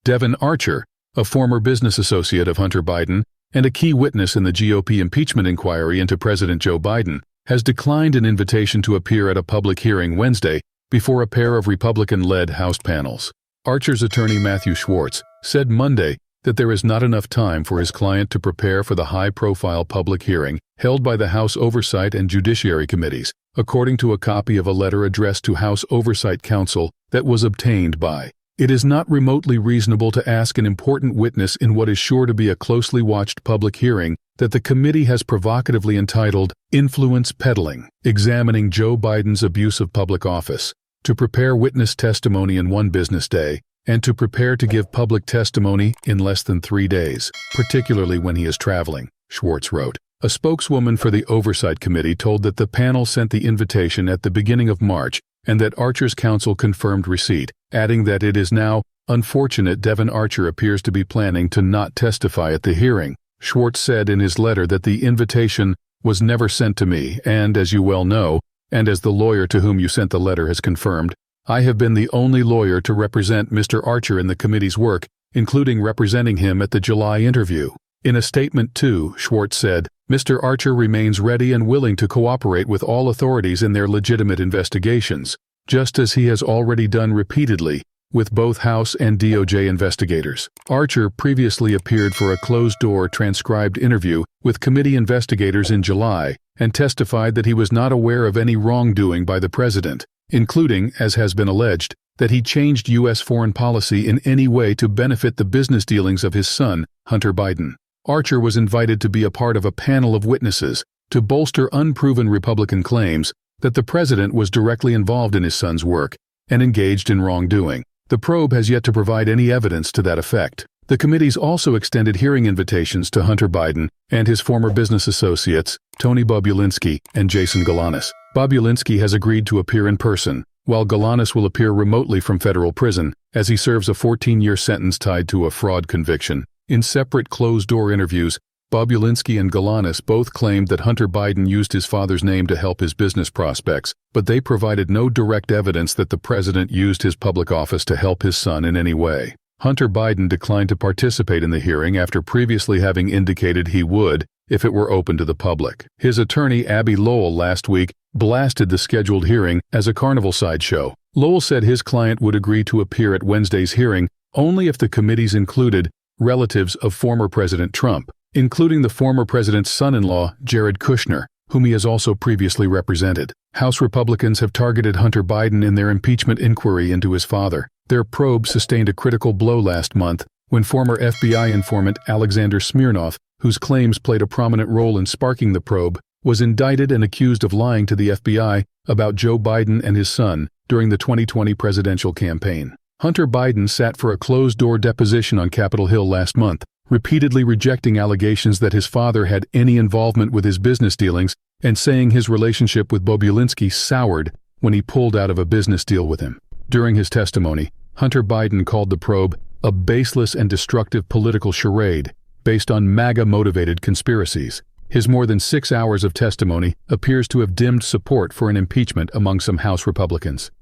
Devon Archer, a former business associate of Hunter Biden and a key witness in the GOP impeachment inquiry into President Joe Biden, has declined an invitation to appear at a public hearing Wednesday before a pair of Republican-led House panels. Archer's attorney Matthew Schwartz said Monday that there is not enough time for his client to prepare for the high-profile public hearing held by the House Oversight and Judiciary Committees, according to a copy of a letter addressed to House Oversight Counsel that was obtained by. It is not remotely reasonable to ask an important witness in what is sure to be a closely watched public hearing that the committee has provocatively entitled Influence Peddling, examining Joe Biden's abuse of public office, to prepare witness testimony in one business day, and to prepare to give public testimony in less than 3 days, particularly when he is traveling, Schwartz wrote. A spokeswoman for the Oversight Committee told that the panel sent the invitation at the beginning of March and that Archer's counsel confirmed receipt, adding that it is now unfortunate Devon Archer appears to be planning to not testify at the hearing. Schwartz said in his letter that the invitation was never sent to me and, as you well know, and as the lawyer to whom you sent the letter has confirmed, I have been the only lawyer to represent Mr. Archer in the committee's work, including representing him at the July interview. In a statement too, Schwartz said, Mr. Archer remains ready and willing to cooperate with all authorities in their legitimate investigations, just as he has already done repeatedly with both House and DOJ investigators. Archer previously appeared for a closed-door transcribed interview with committee investigators in July and testified that he was not aware of any wrongdoing by the president, including, as has been alleged, that he changed U.S. foreign policy in any way to benefit the business dealings of his son, Hunter Biden. Archer was invited to be a part of a panel of witnesses to bolster unproven Republican claims that the president was directly involved in his son's work and engaged in wrongdoing. The probe has yet to provide any evidence to that effect. The committees also extended hearing invitations to Hunter Biden and his former business associates, Tony Bobulinski and Jason Galanis. Bobulinski has agreed to appear in person, while Galanis will appear remotely from federal prison as he serves a 14-year sentence tied to a fraud conviction. In separate closed-door interviews, Bobulinski and Galanis both claimed that Hunter Biden used his father's name to help his business prospects, but they provided no direct evidence that the president used his public office to help his son in any way. Hunter Biden declined to participate in the hearing after previously having indicated he would if it were open to the public. His attorney Abby Lowell last week blasted the scheduled hearing as a carnival sideshow. Lowell said his client would agree to appear at Wednesday's hearing only if the committees included relatives of former President Trump, including the former president's son-in-law, Jared Kushner, whom he has also previously represented. House Republicans have targeted Hunter Biden in their impeachment inquiry into his father. Their probe sustained a critical blow last month when former FBI informant Alexander Smirnov, whose claims played a prominent role in sparking the probe, was indicted and accused of lying to the FBI about Joe Biden and his son during the 2020 presidential campaign. Hunter Biden sat for a closed-door deposition on Capitol Hill last month, repeatedly rejecting allegations that his father had any involvement with his business dealings and saying his relationship with Bobulinski soured when he pulled out of a business deal with him. During his testimony, Hunter Biden called the probe a baseless and destructive political charade based on MAGA-motivated conspiracies. His more than 6 hours of testimony appears to have dimmed support for an impeachment among some House Republicans.